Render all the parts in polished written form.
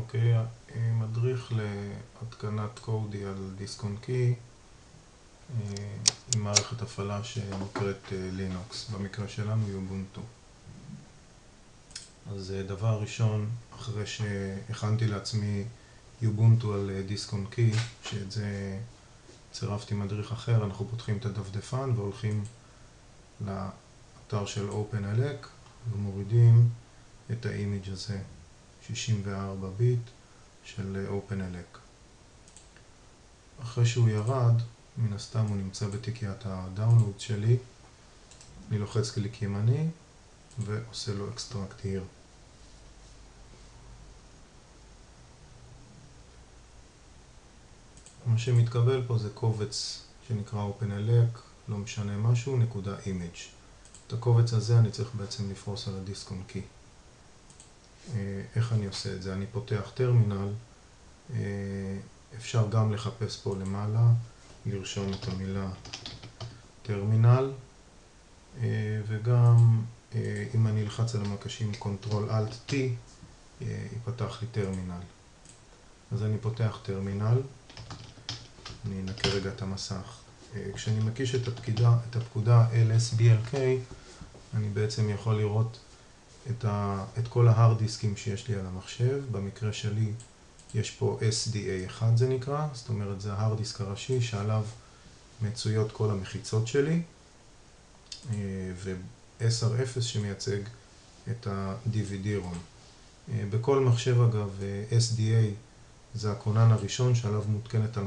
אוקיי, מדריך להתקנת קודי על דיסק און קי עם מערכת הפעלה שנקראת לינוקס, במקרה שלנו יובונטו. אז דבר ראשון, אחרי שהכנתי לעצמי יובונטו על דיסק און קי, שאת זה צירפתי מדריך אחר, אנחנו פותחים את הדפדפן והולכים לאתר של OpenELEC ומורידים את האימג' הזה, 64 ביט של OpenELEC. אחרי שהוא ירד, מן הסתם הוא נמצא בתיקיית הדאונלוד שלי, אני לוחץ קליק ימני ועושה לו extract here. מה שמתקבל פה זה קובץ שנקרא OpenELEC, לא משנה משהו, נקודה image. את הקובץ הזה אני צריך בעצם לפרוס על הדיסק און קי. איך אני עושה את זה? אני פותח טרמינל, אפשר גם לחפש פה למעלה, לרשום את המילה טרמינל, וגם אם אני אלחץ על המקשים Ctrl-Alt-T, ייפתח לי טרמינל. אז אני פותח טרמינל, אני אנקה רגע את המסך. כשאני מקיש את הפקודה LSBLK, אני בעצם יכול לראות את כל ההארד דיסקים שיש לי על המחשב. במקרה שלי יש פה SDA1 זה נקרא, זאת אומרת זה ההארד דיסק הראשי שעליו מצויות כל המחיצות שלי, ו-SR0 שמייצג את ה-DVD-ROM. בכל מחשב אגב SDA זה הכונן הראשון שעליו מותקנת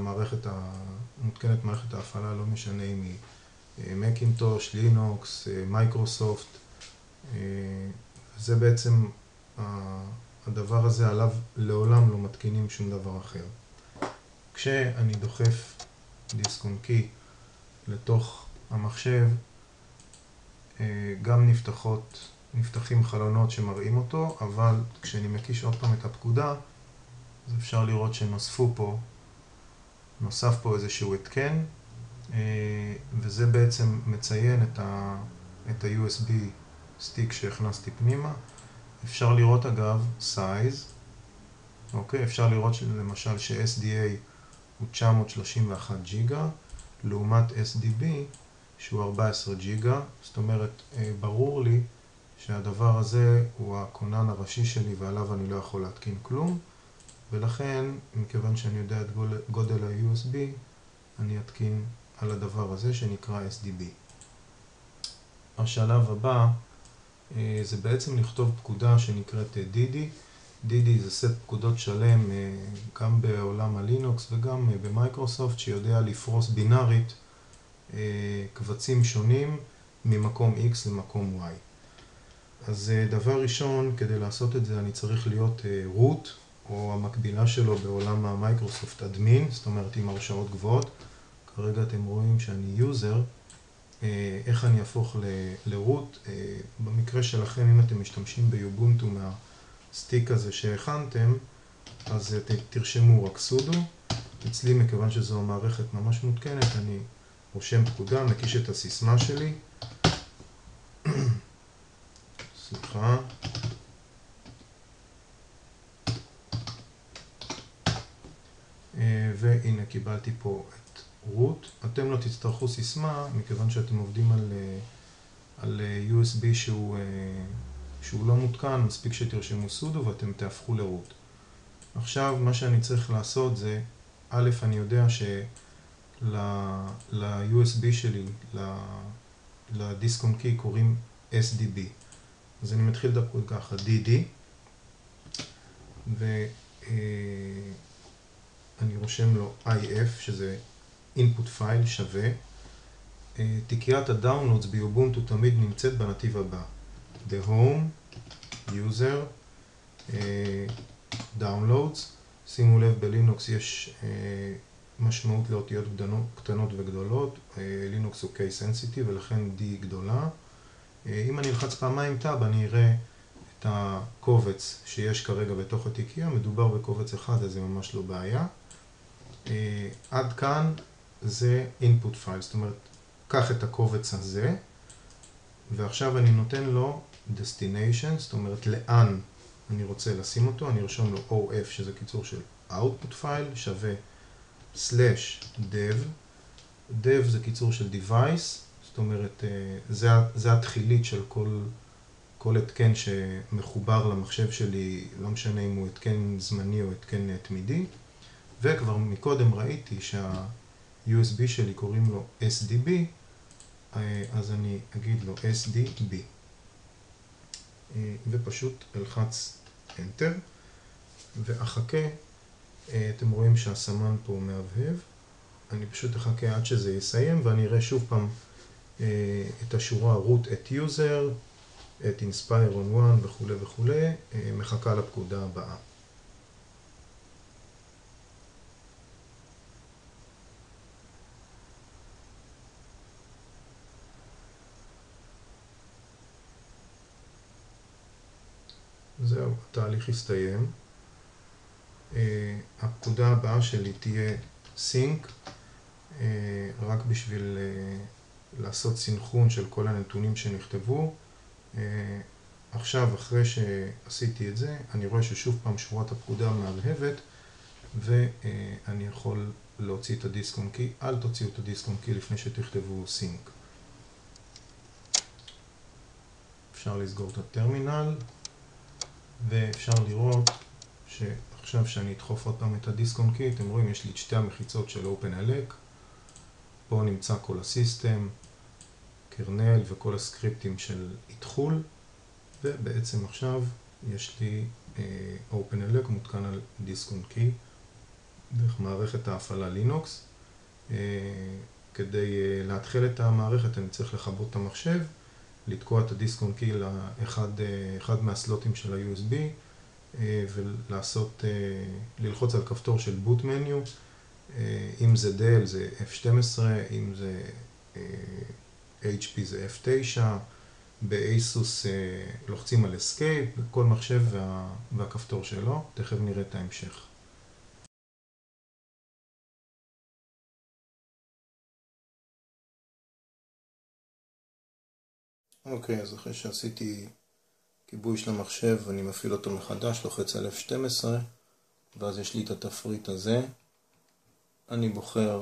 מערכת ההפעלה, לא משנה אם היא מקינטוש, לינוקס, מייקרוסופט. זה בעצם הדבר הזה, עליו לעולם לא מתקינים שום דבר אחר. כשאני דוחף דיסק און קי לתוך המחשב, גם נפתחים חלונות שמראים אותו, אבל כשאני מקיש עוד פעם את הפקודה, אז אפשר לראות נוסף פה איזשהו התקן, וזה בעצם מציין את ה-USB סטיק שהכנסתי פנימה. אפשר לראות אגב size, אוקיי? אפשר לראות למשל ש-SDA הוא 931 ג'יגה, לעומת SDB שהוא 14 ג'יגה. זאת אומרת, ברור לי שהדבר הזה הוא הכונן הראשי שלי ועליו אני לא יכול להתקין כלום, ולכן, מכיוון שאני יודע את גודל ה-USB, אני אתקין על הדבר הזה שנקרא SDB. השלב הבא זה בעצם לכתוב פקודה שנקראת DD. DD זה סט פקודות שלם גם בעולם הלינוקס וגם במייקרוסופט, שיודע לפרוס בינארית קבצים שונים ממקום X למקום Y. אז דבר ראשון, כדי לעשות את זה אני צריך להיות root, או המקבילה שלו בעולם המייקרוסופט אדמין, זאת אומרת עם הרשאות גבוהות. כרגע אתם רואים שאני יוזר. איך אני אהפוך לרוט? במקרה שלכם, אם אתם משתמשים ביובונטו מהסטיק הזה שהכנתם, אז תרשמו רק סודו. אצלי, מכיוון שזו מערכת ממש מותקנת, אני רושם פקודה, מקיש את הסיסמה שלי. סליחה. והנה קיבלתי פה את root. אתם לא תצטרכו סיסמה, מכיוון שאתם עובדים על USB שהוא לא מותקן, מספיק שתרשמו סודו ואתם תהפכו לרוט. עכשיו מה שאני צריך לעשות זה, א', אני יודע ל-USB שלי, לדיסק און קי קוראים SDB. אז אני מתחיל את הפקוד ככה, DD, אני רושם לו IF, שזה input file שווה. תיקיית הדאונלודס ביובונטו תמיד נמצאת בנתיב הבא. The home, user, downloads. שימו לב, בלינוקס יש משמעות לאותיות קטנות וגדולות. לינוקס הוא case sensitive ולכן D גדולה. אם אני אלחץ פעמיים טאב, אני אראה את הקובץ שיש כרגע בתוך התיקייה. מדובר בקובץ אחד, אז זה ממש לא בעיה. עד כאן זה input file, זאת אומרת, קח את הקובץ הזה, ועכשיו אני נותן לו destination, זאת אומרת, לאן אני רוצה לשים אותו, אני ארשום לו OF שזה קיצור של output file שווה /dev, dev זה קיצור של device, זאת אומרת זה התחילית של כל התקן שמחובר למחשב שלי, לא משנה אם הוא התקן זמני או התקן תמידי, וכבר מקודם ראיתי שה-USB שלי קוראים לו SDB, אז אני אגיד לו SDB ופשוט אלחץ Enter ואחכה. אתם רואים שהסמן פה מהבהב, אני פשוט אחכה עד שזה יסיים ואני אראה שוב פעם את השורה root at user, את inspire on one וכו' וכו', מחכה לפקודה הבאה. זהו, התהליך הסתיים. הפקודה הבאה שלי תהיה sync, רק בשביל לעשות סינכרון של כל הנתונים שנכתבו. עכשיו, אחרי שעשיתי את זה, אני רואה ששוב פעם שורת הפקודה מהבהבת, ואני יכול להוציא את הדיסק און קי. אל תוציאו את הדיסק און קי לפני שתכתבו sync. אפשר לסגור את הטרמינל, ואפשר לראות שעכשיו שאני אדחוף עוד פעם את הדיסק און קי, אתם רואים, יש לי את שתי המחיצות של OpenELEC. פה נמצא כל הסיסטם, קרנל וכל הסקריפטים של איתחול, ובעצם עכשיו יש לי OpenELEC מותקן על דיסק און קי דרך מערכת ההפעלה לינוקס. כדי להתחיל את המערכת אני צריך לכבות את המחשב, לתקוע את הדיסק און קי לאחד מהסלוטים של ה-USB וללחוץ על כפתור של boot menu. אם זה דל זה F12, אם זה HP זה F9, ב-ASUS לוחצים על Escape, בכל מחשב והכפתור שלו. תכף נראה את ההמשך. אוקיי, אז אחרי שעשיתי כיבוי של המחשב, אני מפעיל אותו מחדש, לוחץ על F12, ואז יש לי את התפריט הזה. אני בוחר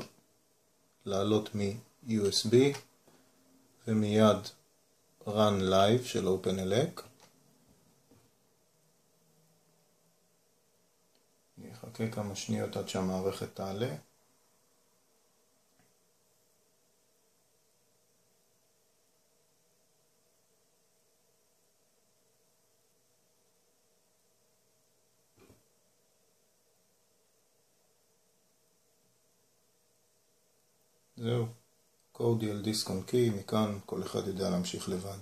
לעלות מ-USB, ומיד Run Live של OpenELEC. אני אחכה כמה שניות עד שהמערכת תעלה. זהו, קודי על דיסק און קי, מכאן כל אחד יודע להמשיך לבד.